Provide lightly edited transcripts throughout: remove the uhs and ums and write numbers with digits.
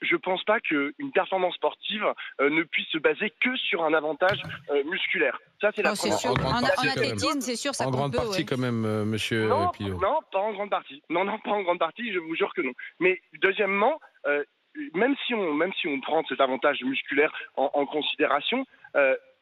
je pense pas qu'une performance sportive ne puisse se baser que sur un avantage musculaire. Ça, c'est la C'est première sûr. chose. En partie, quand même. athlétisme, c'est sûr, ça En compte grande peu. partie, Ouais. quand même, monsieur Non, Pilot. non, pas en grande partie. Non, pas en grande partie, je vous jure que non. Mais deuxièmement, même si on prend cet avantage musculaire en considération,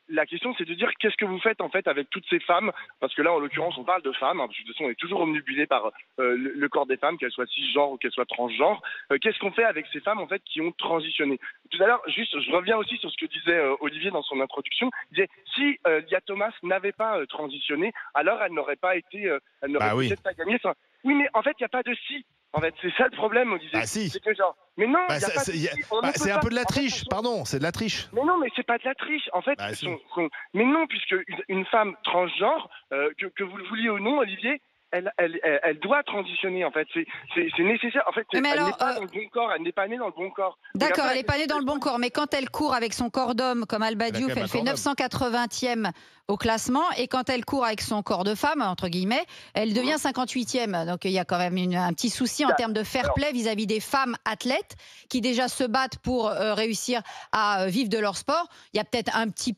la question c'est de dire qu'est-ce que vous faites en fait avec toutes ces femmes, parce que là en l'occurrence on parle de femmes, parce que de toute façon on est toujours omnibulé par le corps des femmes, qu'elles soient cisgenres ou qu'elles soient transgenres. Qu'est-ce qu'on fait avec ces femmes en fait qui ont transitionné? Tout à l'heure, juste, je reviens aussi sur ce que disait Olivier dans son introduction. Il disait si Lia Thomas n'avait pas transitionné, alors elle n'aurait pas été, elle n'aurait Bah oui. peut-être pas gagné. Oui, mais en fait il n'y a pas de si. En fait, c'est ça le problème, Olivier. Bah si. C'est que genre, mais non, Bah, il y a pas de si. On ne c'est peut un pas. peu de la En fait, triche, pardon, c'est de la triche. mais non, mais c'est pas de la triche. En fait, Bah, si. mais non, puisque une femme transgenre, que vous le vouliez ou non, Olivier, elle doit transitionner. En fait, c'est nécessaire. En fait, Mais elle alors, n'est pas dans le bon corps. Elle n'est pas née dans le bon corps. Donc D'accord, après, elle n'est pas née dans le bon corps, mais quand elle court avec son corps d'homme, comme Alba Elle a Diouf, quand même elle un fait corps d'homme. 980e au classement, et quand elle court avec son corps de femme, entre guillemets, elle devient 58e. Donc il y a quand même un petit souci en termes de fair play vis-à-vis des femmes athlètes qui déjà se battent pour réussir à vivre de leur sport. Il y a peut-être un petit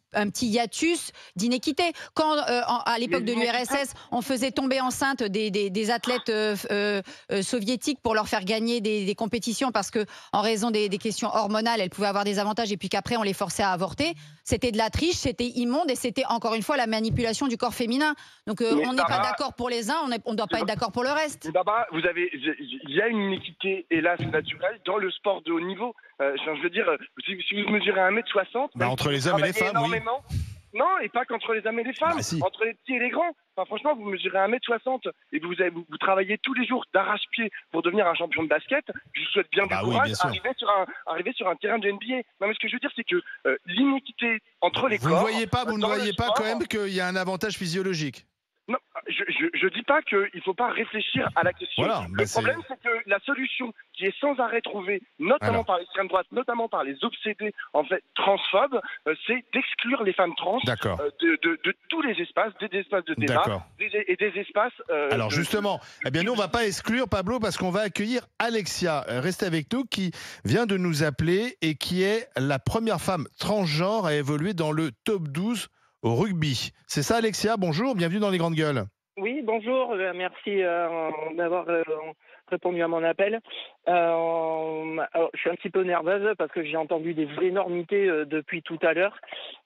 hiatus d'inéquité. Quand à l'époque de l'URSS, on faisait tomber enceinte des athlètes soviétiques pour leur faire gagner des compétitions parce que en raison des questions hormonales, elles pouvaient avoir des avantages et puis qu'après on les forçait à avorter. C'était de la triche, c'était immonde et c'était encore une fois la manipulation du corps féminin. Donc on n'est pas d'accord pour les uns, on ne doit pas être d'accord pour le reste. Barbara, il y a une inéquité, hélas, naturelle dans le sport de haut niveau. Je veux dire, si vous mesurez 1m60, Bah, entre les hommes et les femmes, oui. Non, et pas qu'entre les hommes et les femmes, Bah, si. entre les petits et les grands. Enfin, franchement, vous mesurez 1m60 et vous travaillez tous les jours d'arrache-pied pour devenir un champion de basket. Je vous souhaite bien Bah du oui, courage, bien sûr. arriver sur un terrain de NBA. Non, mais ce que je veux dire, c'est que l'inéquité entre les Vous corps... ne voyez pas dans le quand sport, même qu'il y a un avantage physiologique? non, je dis pas qu'il ne faut pas réfléchir à la question. Voilà, bah le problème, c'est que la solution qui est sans arrêt trouvée, notamment Alors. par l'extrême droite, notamment par les obsédés en fait transphobes, c'est d'exclure les femmes trans D'accord. de tous les espaces, des espaces de débat D'accord. et des espaces. Alors justement, eh bien nous on va pas exclure Pablo parce qu'on va accueillir Alexia, restez avec nous, qui vient de nous appeler et qui est la première femme transgenre à évoluer dans le top 12 au rugby. C'est ça Alexia, bonjour, bienvenue dans les grandes gueules. Oui, bonjour, merci d'avoir répondu à mon appel. Alors, je suis un petit peu nerveuse parce que j'ai entendu des énormités depuis tout à l'heure.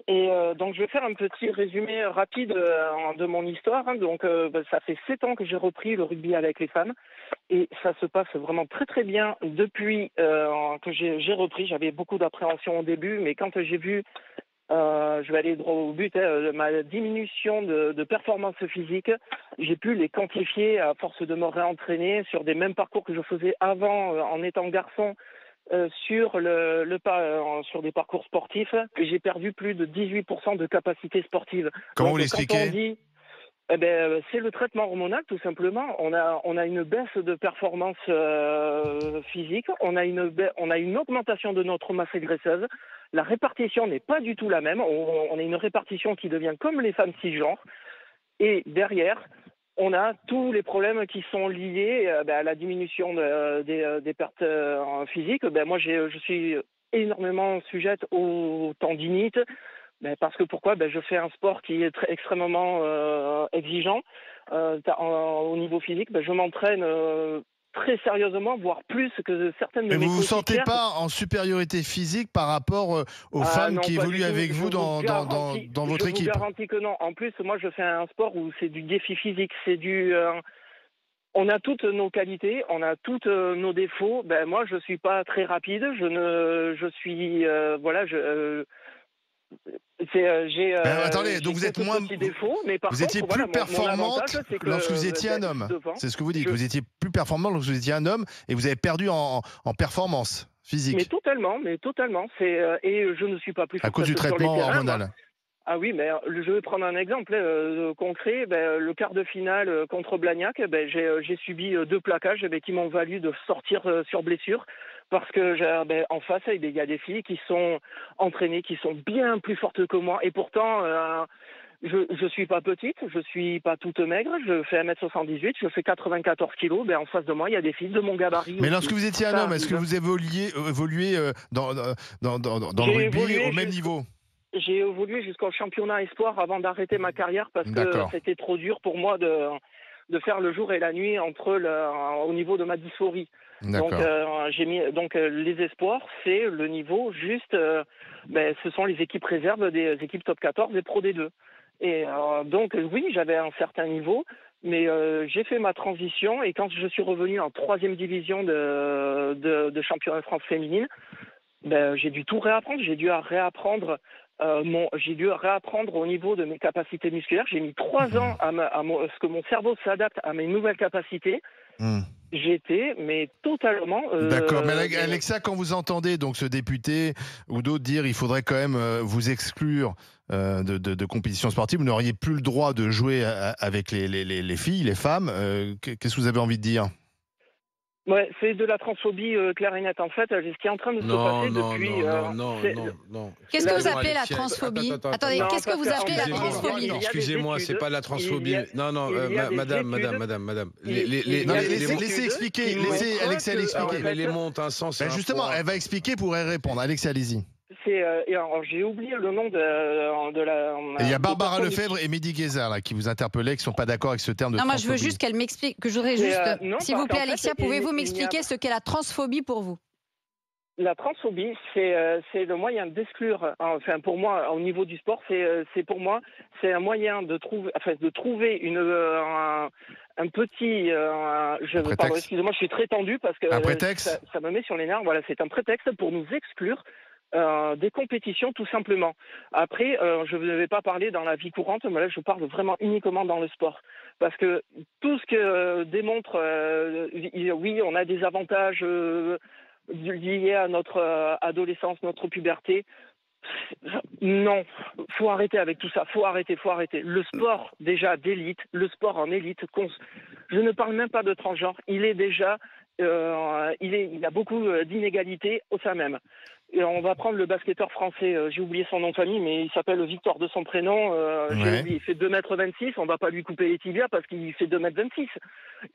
Et donc, je vais faire un petit résumé rapide de mon histoire. Donc, ça fait 7 ans que j'ai repris le rugby avec les femmes. Et ça se passe vraiment très très bien depuis que j'ai repris. J'avais beaucoup d'appréhension au début, mais quand j'ai vu... je vais aller droit au but. Ma diminution de performance physique, j'ai pu les quantifier à force de me réentraîner sur des mêmes parcours que je faisais avant en étant garçon sur sur des parcours sportifs. Et j'ai perdu plus de 18% de capacité sportive. Comment Donc, vous l'expliquez? quand on dit c'est le traitement hormonal, tout simplement. On a une baisse de performance physique, on a une augmentation de notre masse graisseuse. La répartition n'est pas du tout la même. On a une répartition qui devient comme les femmes cisgenres. Et derrière, on a tous les problèmes qui sont liés à la diminution des pertes physiques. Moi, je suis énormément sujette aux tendinites. Parce que pourquoi? Je fais un sport qui est extrêmement exigeant au niveau physique. Je m'entraîne très sérieusement, voire plus que certaines de Mais mes vous vous sentez coéquipières. pas en supériorité physique par rapport aux femmes Non, qui pas évoluent du tout. avec vous Je dans votre Je équipe? vous garantis que non. En plus, moi, je fais un sport où c'est du défi physique. On a toutes nos qualités, on a tous nos défauts. Moi, je suis pas très rapide. Attendez, donc vous êtes moins. Mais par Vous étiez contre, plus mon performante avantage, c'est que, lorsque vous étiez un homme. devant, C'est ce que vous dites. Vous étiez plus performant lorsque vous étiez un homme et vous avez perdu en performance physique. Mais totalement. Et je ne suis pas plus À forte cause du sur les traitement terrains, hormonal. moi. Ah oui, mais je vais prendre un exemple concret. Le quart de finale contre Blagnac, j'ai subi 2 plaquages qui m'ont valu de sortir sur blessure. Parce que en face, il y a des filles qui sont entraînées, qui sont bien plus fortes que moi. Et pourtant, je suis pas petite, je suis pas toute maigre, je fais 1m78, je fais 94 kilos. Ben, en face de moi, il y a des filles de mon gabarit. Mais aussi. lorsque vous étiez un Ça homme, est-ce que arrive. vous évoluez dans le J'ai rugby évolué au même niveau? J'ai évolué jusqu'au championnat espoir avant d'arrêter ma carrière parce que D'accord. c'était trop dur pour moi de faire le jour et la nuit au niveau de ma dysphorie. Donc D'accord. les espoirs, c'est le niveau juste. Ce sont les équipes réserves des équipes top 14 et Pro D2. Et donc oui, j'avais un certain niveau, mais j'ai fait ma transition et quand je suis revenu en 3e division de championnat de France féminine, j'ai dû tout réapprendre. J'ai dû réapprendre au niveau de mes capacités musculaires. J'ai mis 3 ans à ce que mon cerveau s'adapte à mes nouvelles capacités. Hmm. J'étais, mais totalement. D'accord, mais Alexia, quand vous entendez donc ce député ou d'autres dire il faudrait quand même vous exclure de compétitions sportives, vous n'auriez plus le droit de jouer avec les filles, les femmes, qu'est-ce que vous avez envie de dire? Ouais, c'est de la transphobie claire et nette. En fait, ce qui est en train de se passer depuis. Non. Qu'est-ce que vous Là, appelez la Alexia, transphobie? attends. Attendez, Non, qu'est-ce que parce vous appelez la excusez-moi, transphobie? il y a des Excusez-moi, c'est études, pas la transphobie. Non, il y a des madame. Non, mais laissez expliquer, laissez Alexia l'expliquer. Mais les mots ont un sens. et un Justement, poids. elle va expliquer pour elle répondre. Alexia, allez-y. et alors, j'ai oublié le nom de la. Et il y a de Barbara personne Lefebvre et Mehdi Guézard là, qui vous interpellaient, qui ne sont pas d'accord avec ce terme de Non, moi je veux transphobie. juste qu'elle m'explique, que je voudrais Mais, juste. non, S'il parce vous plaît, qu'en fait, Alexia, pouvez-vous il y a- m'expliquer ce qu'est la transphobie pour vous? La transphobie, c'est le moyen d'exclure. Enfin, pour moi, au niveau du sport, pour moi, c'est un moyen de trouver un petit. prétexte. Pardon, excusez-moi, je suis très tendu parce que Un prétexte. ça me met sur les nerfs. Voilà, c'est un prétexte pour nous exclure des compétitions, tout simplement. Après, je ne vais pas parler dans la vie courante, mais là, je parle vraiment uniquement dans le sport. Parce que tout ce que démontre, oui, on a des avantages liés à notre adolescence, notre puberté. Non, faut arrêter avec tout ça, faut arrêter. Le sport déjà d'élite, le sport en élite, je ne parle même pas de transgenre, il est déjà, il y a beaucoup d'inégalités au sein même. Et on va prendre le basketteur français, j'ai oublié son nom de famille, mais il s'appelle Victor de son prénom, Ouais. il fait 2,26 m, on va pas lui couper les tibias parce qu'il fait 2,26 m.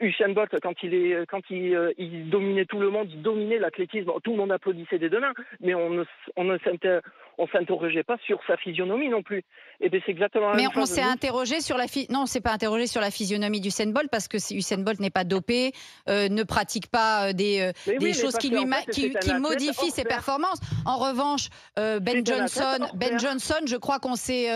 Usain Bolt, quand il dominait tout le monde, il dominait l'athlétisme, tout le monde applaudissait des deux mains, mais on ne s'interrogeait pas sur sa physionomie non plus. Et bien c'est exactement la Mais même chose. on s'est interrogé sur non, on s'est pas interrogé sur la physionomie d'Usain Bolt parce que Usain Bolt n'est pas dopé, ne pratique pas des choses qui modifient ses performances. En revanche, Ben Johnson, je crois qu'on s'est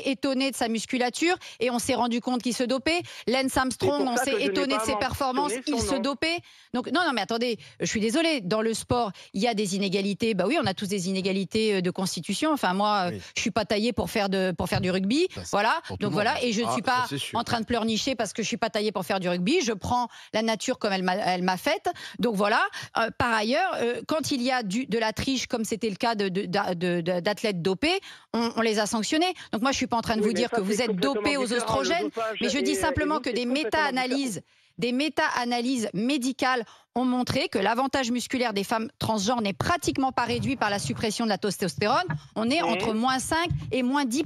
étonné de sa musculature et on s'est rendu compte qu'il se dopait. Lance Armstrong, on s'est étonné de ses performances, il se dopait. Donc non, mais attendez, je suis désolée. Dans le sport, il y a des inégalités. Bah oui, on a tous des inégalités de constitution. Enfin moi, je suis pas taillée pour faire du rugby. Voilà. Donc voilà, et je ne suis pas en train de pleurnicher parce que je suis pas taillée pour faire du rugby. Je prends la nature comme elle m'a faite. Donc voilà. Par ailleurs, quand il y a de la triche, comme c'était le cas d'athlètes dopés, on les a sanctionnés. Donc moi, je suis pas en train de vous dire que vous êtes dopés aux oestrogènes, mais je dis simplement que des méta-analyses médicales ont montré que l'avantage musculaire des femmes transgenres n'est pratiquement pas réduit par la suppression de la testostérone. On est entre moins 5 et moins 10%,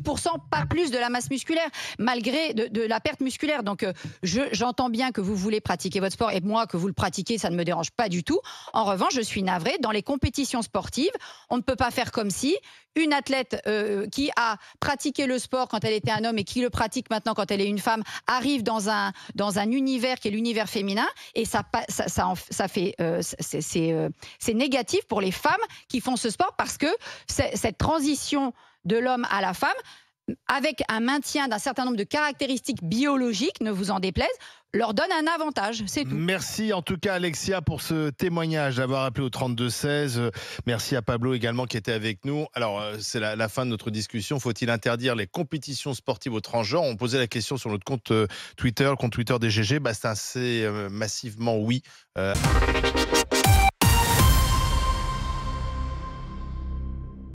pas plus de la masse musculaire, malgré de la perte musculaire. Donc j'entends bien que vous voulez pratiquer votre sport et moi que vous le pratiquez, ça ne me dérange pas du tout. En revanche, je suis navrée, dans les compétitions sportives, on ne peut pas faire comme si une athlète qui a pratiqué le sport quand elle était un homme et qui le pratique maintenant quand elle est une femme arrive dans un univers qui est l'univers féminin et c'est négatif pour les femmes qui font ce sport parce que cette transition de l'homme à la femme, avec un maintien d'un certain nombre de caractéristiques biologiques, ne vous en déplaise, leur donne un avantage, c'est tout. Merci en tout cas Alexia pour ce témoignage, d'avoir appelé au 32-16. Merci à Pablo également qui était avec nous. Alors c'est la fin de notre discussion. Faut-il interdire les compétitions sportives aux transgenres? On posait la question sur notre compte Twitter, le compte Twitter des GG. C'est assez massivement oui.